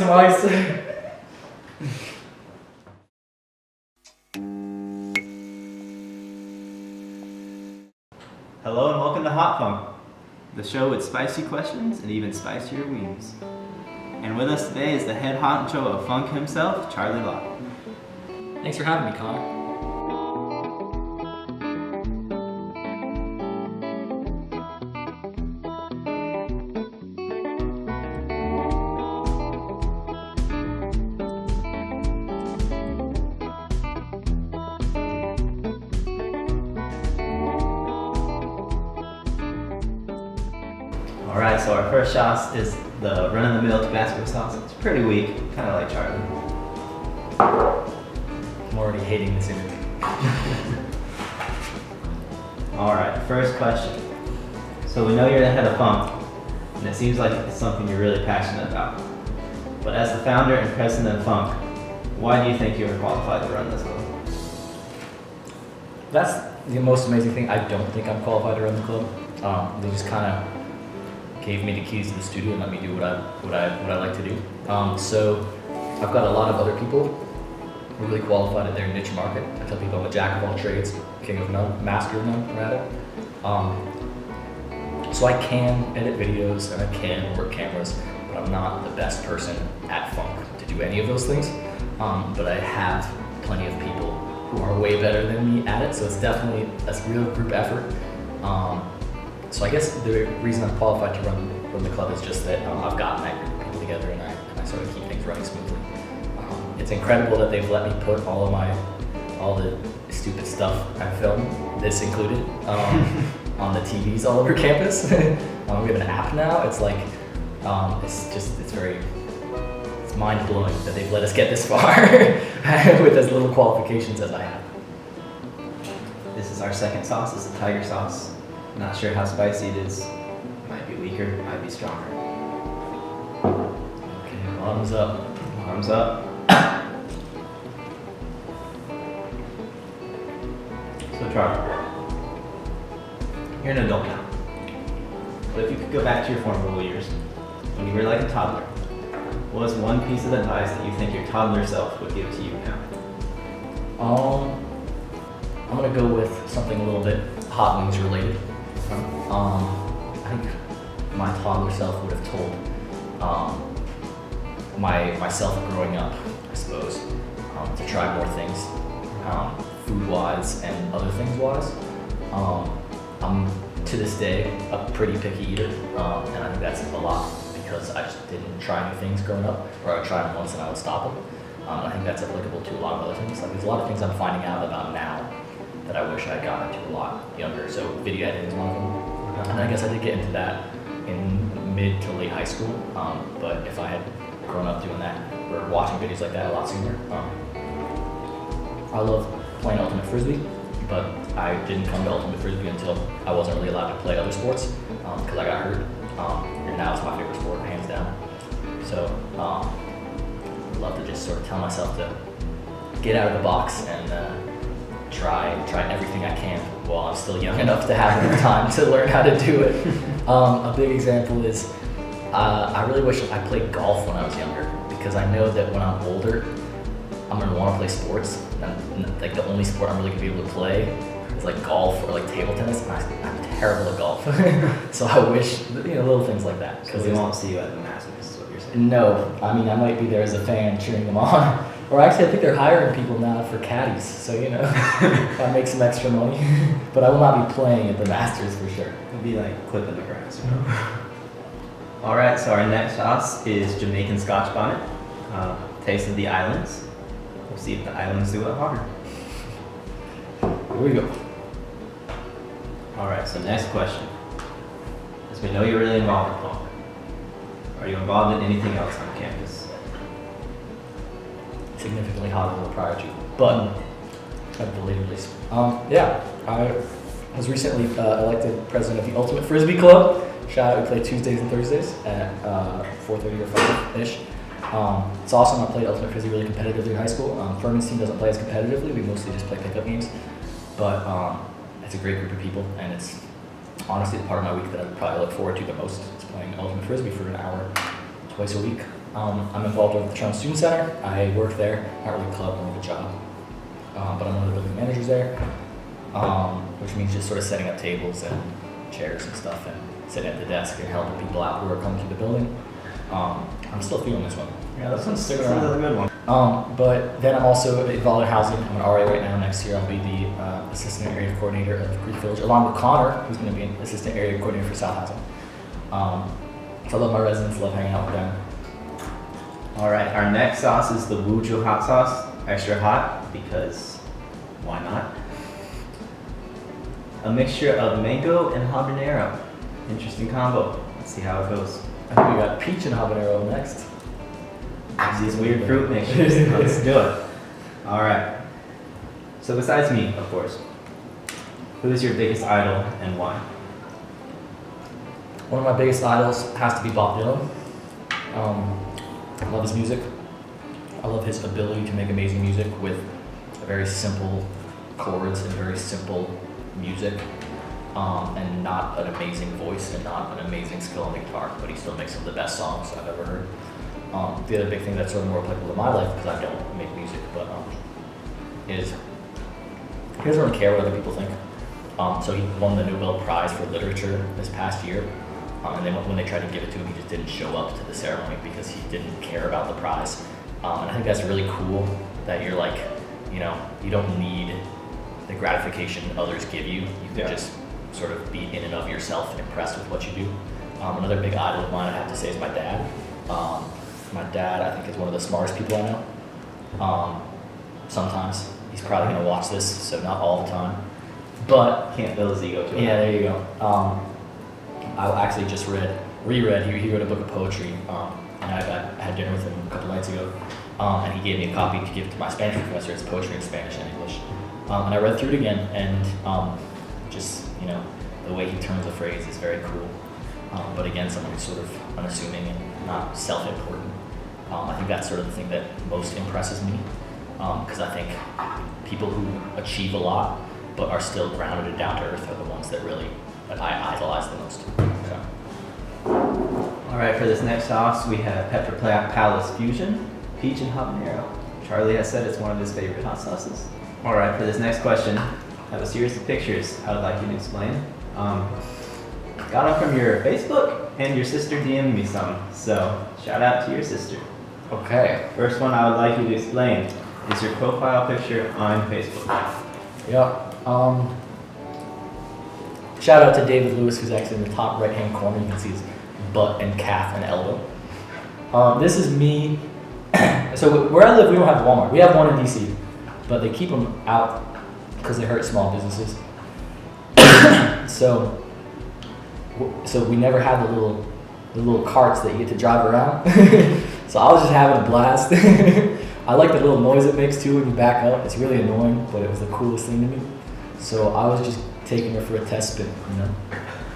some ice. Hello and welcome to Hot Funk, the show with spicy questions and even spicier wings. And with us today is the head honcho of funk himself, Charlie Lott. Thanks for having me, Connor. Alright, so our first sauce is the run-of-the-mill Tabasco sauce. It's pretty weak, kind of like Charlie. I'm already hating this interview. Alright, first question. So we know you're the head of funk, and it seems like it's something you're really passionate about. But as the founder and president of funk, why do you think you're qualified to run this club? That's the most amazing thing. I don't think I'm qualified to run the club. They just kind of gave me the keys to the studio and let me do what I like to do. So I've got a lot of other people who are really qualified at their niche market. I tell people I'm a jack of all trades, king of none, master of none, rather. So I can edit videos and I can work cameras, but I'm not the best person at funk to do any of those things. But I have plenty of people who are way better than me at it, so it's definitely a real group effort. So I guess the reason I'm qualified to run the club is just that I've gotten that group of people together and I sort of keep things running smoothly. It's incredible that they've let me put all the stupid stuff I film, this included, on the TVs all over campus. We have an app now. It's like, it's mind blowing that they've let us get this far with as little qualifications as I have. This is our second sauce. It's a tiger sauce. Not sure how spicy it is. Might be weaker, might be stronger. Okay, bottoms up. Bottoms up. So Charlie, you're an adult now. But if you could go back to your formative years, when you were like a toddler, what was one piece of advice that you think your toddler self would give to you now? I'm gonna go with something a little bit hot wings related. I think my toddler self would have told myself growing up, I suppose, to try more things, food-wise and other things-wise. I'm, to this day, a pretty picky eater, and I think that's a lot because I just didn't try new things growing up, or I would try them once and I would stop them. I think that's applicable to a lot of other things. Like, there's a lot of things I'm finding out about now that I wish I had gotten into a lot younger. So video editing is one of them. And I guess I did get into that in mid to late high school. But if I had grown up doing that or watching videos like that a lot sooner, I love playing Ultimate Frisbee, but I didn't come to Ultimate Frisbee until I wasn't really allowed to play other sports because I got hurt. And now it's my favorite sport, hands down. So I'd love to just sort of tell myself to get out of the box and try everything I can while I'm still young enough to have enough time to learn how to do it. A big example is I really wish I played golf when I was younger because I know that when I'm older, I'm gonna want to play sports. And like the only sport I'm really gonna be able to play is like golf or like table tennis. And I'm terrible at golf, so I wish little things like that. Because we won't see you at the Masters, is what you're saying. No, I mean I might be there as a fan cheering them on. Or actually, I think they're hiring people now for caddies, so I make some extra money. But I will not be playing at the Masters for sure. It'll be like clipping the grass. All right, so our next sauce is Jamaican Scotch Pine. Taste of the islands. We'll see if the islands do it harder. Here we go. All right, so next question. As we know you're really involved in funk, are you involved in anything else on campus? Significantly hotter than the prior two, but at the later release. Yeah, I was recently elected president of the Ultimate Frisbee Club. Shout out, we play Tuesdays and Thursdays at 4:30 or 5-ish. It's awesome. I played Ultimate Frisbee really competitively in high school. Furman's team doesn't play as competitively. We mostly just play pickup games. But it's a great group of people, and it's honestly the part of my week that I probably look forward to the most. It's playing Ultimate Frisbee for an hour twice a week. I'm involved with the Toronto Student Center. I work there, not really a club, more of a job. But I'm one of the building managers there, which means just sort of setting up tables and chairs and stuff and sitting at the desk and helping people out who are coming to the building. I'm still feeling this one. Yeah, this one's a good one. But then I'm also involved in housing. I'm an RA right now. Next year I'll be the assistant area coordinator of Creek Village, along with Connor, who's going to be an assistant area coordinator for South Housing. So I love my residents, love hanging out with them. All right, our next sauce is the Wuju hot sauce, extra hot, because why not? A mixture of mango and habanero. Interesting combo. Let's see how it goes. I think we got peach and habanero next. These weird fruit mixtures. Let's do it. All right. So besides me, of course, who is your biggest idol and why? One of my biggest idols has to be Bob Dylan. I love his music. I love his ability to make amazing music with very simple chords and very simple music, and not an amazing voice and not an amazing skill on the guitar, but he still makes some of the best songs I've ever heard. The other big thing that's sort of more applicable to my life, because I don't make music, but is he doesn't really care what other people think. So he won the Nobel Prize for Literature this past year, and then when they tried to give it to him, he just didn't show up to the ceremony because he didn't care about the prize. And I think that's really cool that you're like, you don't need the gratification others give you. You can just sort of be in and of yourself and impressed with what you do. Another big idol of mine, I have to say, is my dad. My dad, I think, is one of the smartest people I know. Sometimes. He's probably going to watch this, so not all the time. But Can't build his ego to it. yeah, there you go. I actually just reread, he wrote a book of poetry, and I had dinner with him a couple nights ago, and he gave me a copy to give to my Spanish professor. It's poetry in Spanish and English. And I read through it again, and just, the way he turns a phrase is very cool. But again, someone who's sort of unassuming and not self-important. I think that's sort of the thing that most impresses me, because I think people who achieve a lot but are still grounded and down to earth are the ones that I idolize the most. So. All right, for this next sauce, we have Pepper Palace Fusion, peach and habanero. Charlie has said it's one of his favorite hot sauces. All right, for this next question, I have a series of pictures I would like you to explain. Got them from your Facebook, and your sister DM'd me some, so shout out to your sister. Okay. First one I would like you to explain is your profile picture on Facebook. Yeah. Shout out to David Lewis, who's actually in the top right-hand corner. You can see his butt and calf and elbow. This is me. So where I live, we don't have Walmart. We have one in DC, but they keep them out because they hurt small businesses. So we never had the little carts that you get to drive around. So I was just having a blast. I like the little noise it makes too when you back up. It's really annoying, but it was the coolest thing to me. So I was just taking her for a test spin,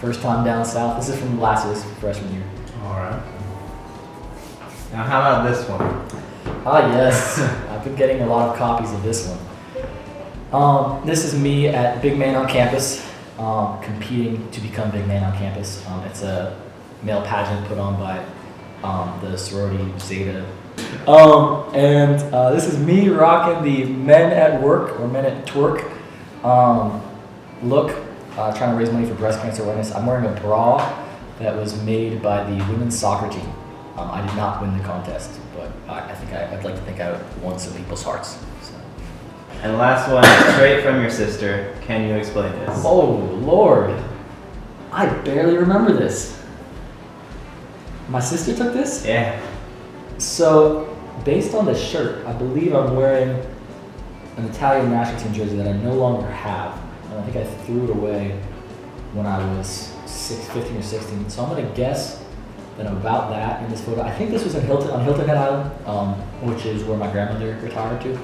First time down south. This is from last year's freshman year. All right. Now how about this one? Ah, yes. I've been getting a lot of copies of this one. This is me at Big Man on Campus, competing to become Big Man on Campus. It's a male pageant put on by the sorority Zeta. And this is me rocking the Men at Work or Men at Twerk look, trying to raise money for breast cancer awareness. I'm wearing a bra that was made by the women's soccer team. I did not win the contest, but I'd like to think I won some people's hearts. So. And the last one, straight from your sister. Can you explain this? Oh, Lord. I barely remember this. My sister took this? Yeah. So, based on the shirt, I believe I'm wearing an Italian national team jersey that I no longer have. And I think I threw it away when I was 15 or 16. So I'm going to guess that I'm about that in this photo. I think this was on Hilton Head Island, which is where my grandmother retired to.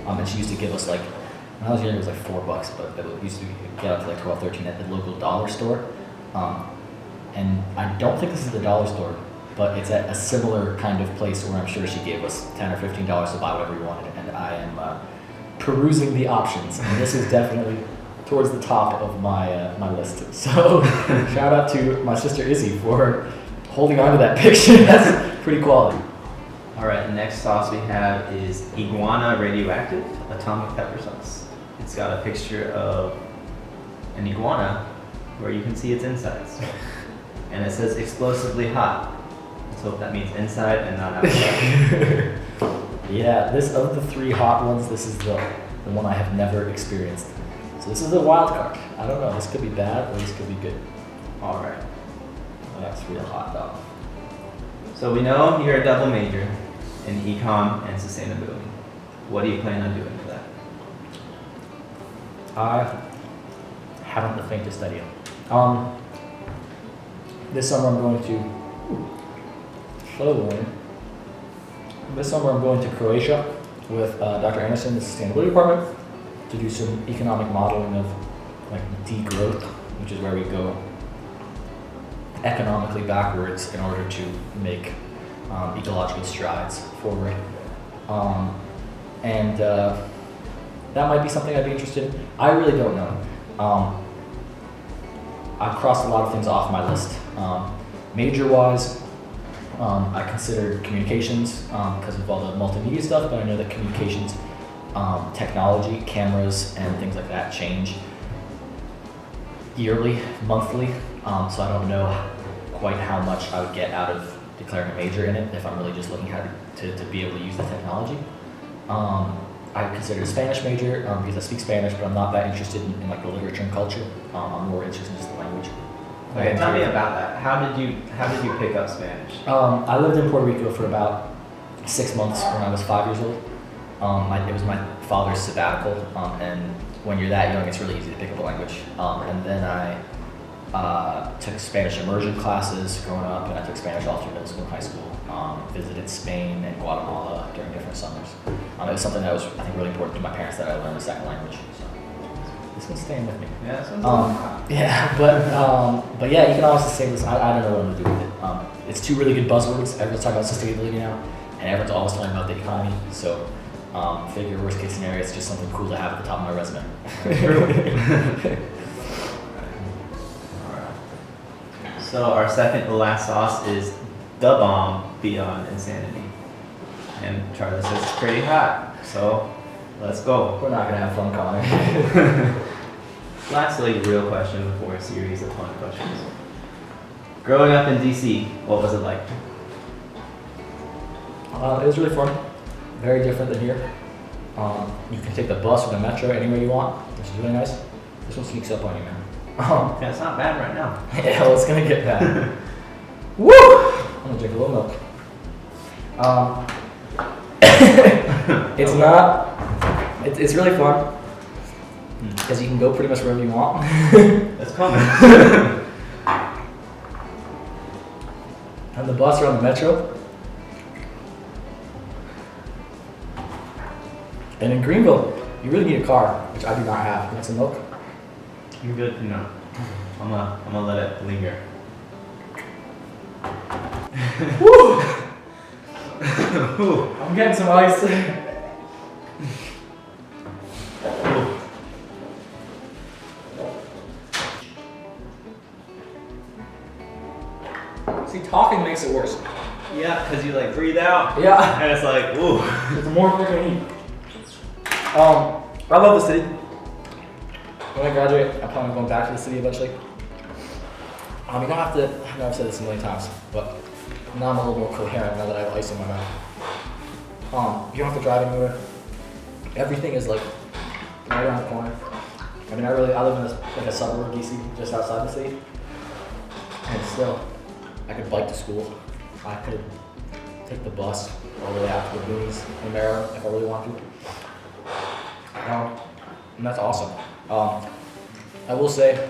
And she used to give us when I was younger, it was like $4, but it used to get up to like 12, 13 at the local dollar store. And I don't think this is the dollar store, but it's at a similar kind of place where I'm sure she gave us $10 or $15 to buy whatever we wanted. And I am perusing the options. And this is definitely towards the top of my list. So shout out to my sister Izzy for holding on to that picture. That's pretty quality. All right, the next sauce we have is Iguana Radioactive Atomic Pepper Sauce. It's got a picture of an iguana where you can see its insides. And it says explosively hot. Let's hope that means inside and not outside. Yeah, this of the 3 hot ones, this is the one I have never experienced. So this is a wild card. I don't know, this could be bad or this could be good. All right. That's real hot dog. So we know you're a double major in econ and sustainability. What do you plan on doing with that? I haven't the faintest idea. This summer I'm going to. This summer I'm going to Croatia with Dr. Anderson, the sustainability department, to do some economic modeling of like degrowth, which is where we go economically backwards in order to make ecological strides forward. That might be something I'd be interested in. I really don't know. I've crossed a lot of things off my list. Major-wise, I considered communications because of all the multimedia stuff, but I know that communications, technology, cameras, and things like that change yearly, monthly, so I don't know quite how much I would get out of declaring a major in it if I'm really just looking how to be able to use the technology. I considered a Spanish major because I speak Spanish, but I'm not that interested in like the literature and culture. I'm more interested in just the language. Okay, tell me about that. How did you pick up Spanish? I lived in Puerto Rico for about 6 months when I was 5 years old. It was my father's sabbatical, and when you're that young, it's really easy to pick up a language. And then I took Spanish immersion classes growing up, and I took Spanish all through middle school and high school. Visited Spain and Guatemala during different summers. It was something that was, I think, really important to my parents that I learned a second language. So this one's staying with me. Yeah, this one's yeah, but yeah, economics is the same. I don't know what I'm gonna do with it. It's 2 really good buzzwords. Everyone's talking about sustainability now, and everyone's always talking about the economy. So figure worst case scenario, it's just something cool to have at the top of my resume. True. Alright. So our second to last sauce is the bomb beyond insanity. And Charlie says it's pretty hot, so let's go. We're not gonna have fun, Connor. Lastly, real question before a series of fun questions. Growing up in DC, what was it like? It was really fun. Very different than here. You can take the bus or the metro anywhere you want, which is really nice. This one sneaks up on you, man. Yeah, it's not bad right now. Yeah, well, it's gonna get bad. Woo! I'm gonna drink a little milk. It's not. It's really fun because you can go pretty much wherever you want. That's common. On the bus or on the metro. And in Greenville, you really need a car, which I do not have. You want some milk? You're good. No. I'm gonna let it linger. Woo! I'm getting some ice. See, talking makes it worse. Yeah, because you like breathe out. Yeah. And it's like, ooh. It's more freaking heat. I love the city. When I graduate, I'm probably going back to the city eventually. You don't have to, I know I've said this a million times, but now I'm a little more coherent now that I have ice in my mouth. You don't have to drive anywhere. Everything is like right around the corner. I mean, I live in a suburb of DC, just outside the city. And still, I could bike to school. I could take the bus all the way out to the boonies in Maryland if I really wanted to. And that's awesome. I will say,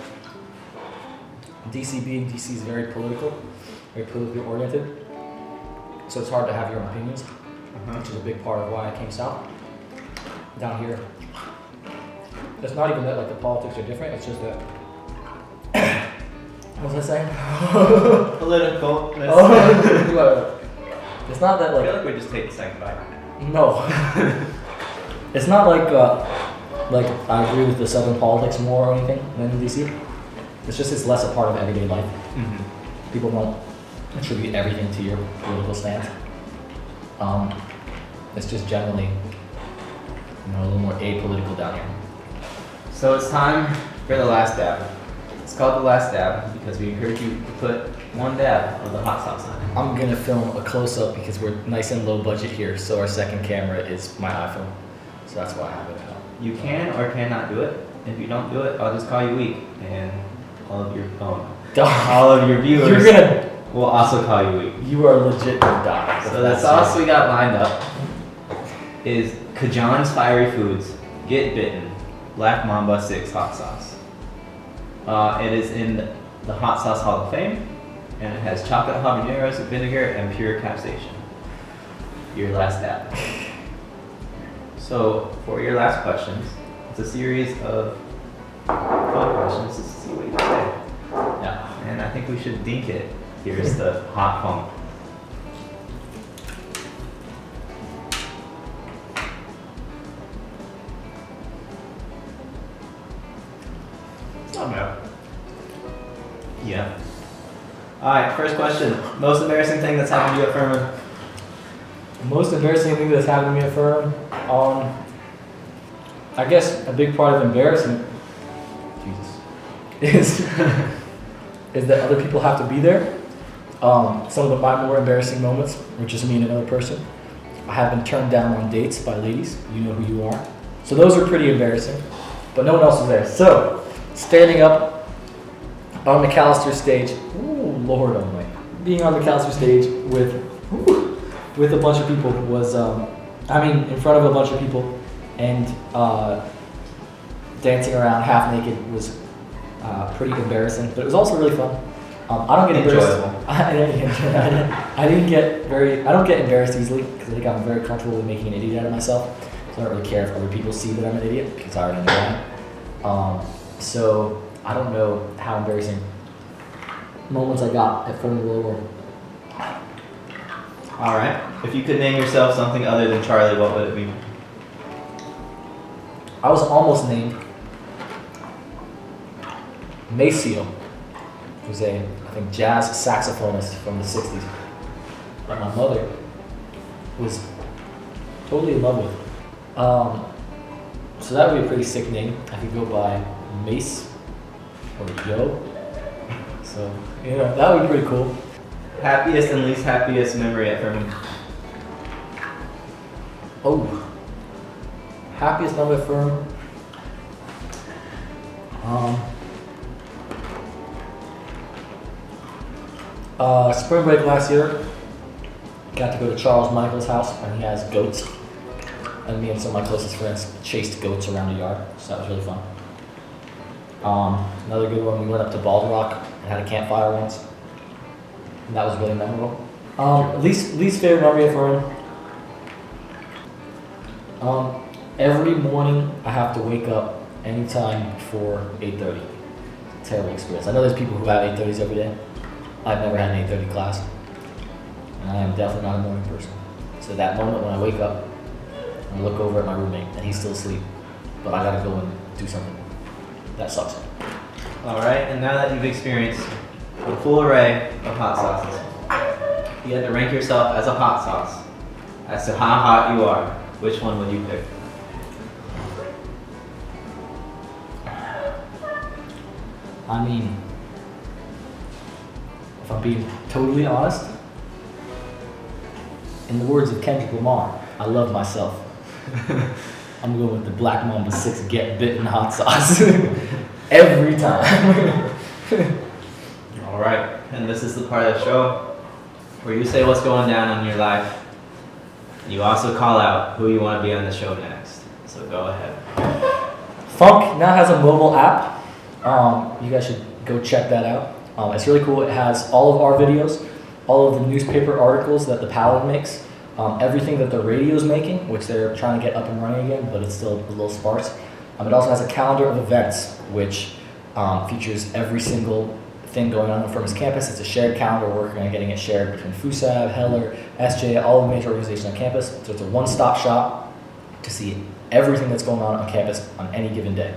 DC is very politically oriented. So it's hard to have your own opinions, which is a big part of why I came south. Down here, it's not even that like the politics are different. It's just that. What was I saying? Political. It's not that I like. feel like we just take a second back. No. It's not like I agree with the Southern politics more or anything than in DC. It's less a part of everyday life. People don't attribute everything to your political stance. It's just generally, a little more apolitical down here. So it's time for the last dab. It's called the last dab because we encourage you to put one dab of the hot sauce on it. I'm gonna film a close-up because we're nice and low budget here, so our second camera is my iPhone. So that's why I have it out. You can or cannot do it. If you don't do it, I'll just call you weak, and all of your viewers will also call you weak. You are legit gonna die. So the sauce we got lined up is Kajan's Fiery Foods Get Bitten Black Mamba 6 hot sauce. It is in the Hot Sauce Hall of Fame, and it has chocolate habaneros, vinegar, and pure capsaicin. Your last dab. So for your last questions, it's a series of fun questions to see what you say. Yeah. And I think we should dink it. Here's the hot funk. Not bad. Yeah. Alright, first question. Most embarrassing thing that's happened to you at Furman? Most embarrassing thing that's happened to me at Firm, I guess a big part of embarrassment, is that other people have to be there. Some of my more embarrassing moments were just me and another person. I have been turned down on dates by ladies. You know who you are. So those are pretty embarrassing, but no one else was there. So standing up on McAllister stage, ooh, Lord almighty, being on McAllister stage with a bunch of people was, in front of a bunch of people, and dancing around half naked was pretty embarrassing, but it was also really fun. I don't get embarrassed. I don't get embarrassed easily because I think I'm very comfortable with making an idiot out of myself. So I don't really care if other people see that I'm an idiot because I already know that. So I don't know how embarrassing moments I got at Furman were. Alright. If you could name yourself something other than Charlie, what would it be? I was almost named Maceo, who's a, I think, jazz saxophonist from the 60s. That my mother was totally in love with. So that would be a pretty sick name. I could go by Mace or Joe. So, that would be pretty cool. Happiest and least happiest memory at Furman? Oh. Happiest moment at Furman? Spring break last year, got to go to Charles Michael's house, and he has goats. And me and some of my closest friends chased goats around the yard, so that was really fun. Another good one, we went up to Bald Rock and had a campfire once. And that was really memorable. Least favorite memory of Horne. Every morning I have to wake up anytime before 8:30. Terrible experience. I know there's people who have 8:30s every day. I've never had an 8:30 class. And I am definitely not a morning person. So that moment when I wake up, I look over at my roommate and he's still asleep, but I gotta go and do something. That sucks. Alright, and now that you've experienced a full array of hot sauces, you had to rank yourself as a hot sauce as to how hot you are. Which one would you pick? I mean, if I'm being totally honest, in the words of Kendrick Lamar, I love myself. I'm going with the Black Mamba 6 Get Bitten hot sauce. Every time. Alright, and this is the part of the show where you say what's going down in your life. You also call out who you want to be on the show next. So go ahead. FUNC now has a mobile app. You guys should go check that out. It's really cool. It has all of our videos, all of the newspaper articles that the Paladin makes, everything that the radio's making, which they're trying to get up and running again, but it's still a little sparse. It also has a calendar of events, which features every single thing going on Firma's campus. It's a shared calendar. We're working on getting it shared between FUSAB, Heller, SJ, all the major organizations on campus. So it's a one-stop shop to see everything that's going on campus on any given day.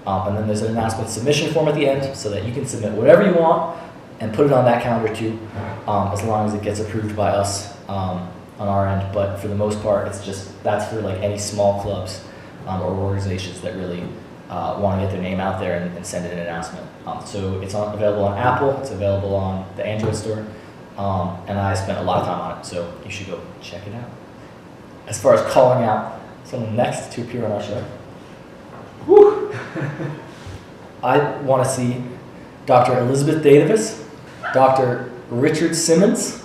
And then there's an announcement submission form at the end so that you can submit whatever you want and put it on that calendar too, as long as it gets approved by us. on our end, but for the most part, that's for like any small clubs or organizations that really want to get their name out there and send in an announcement. So it's available on Apple, it's available on the Android store, and I spent a lot of time on it, so you should go check it out. As far as calling out someone next to appear on our show, whew, I want to see Dr. Elizabeth Davis, Dr. Richard Simmons,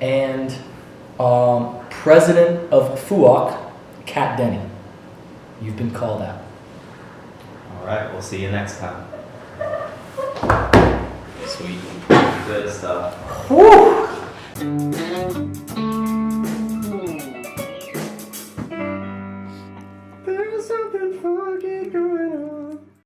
and President of FUNC, Kat Denny. You've been called out. All right, we'll see you next time. Sweet. Good stuff. Woo! There's something fucking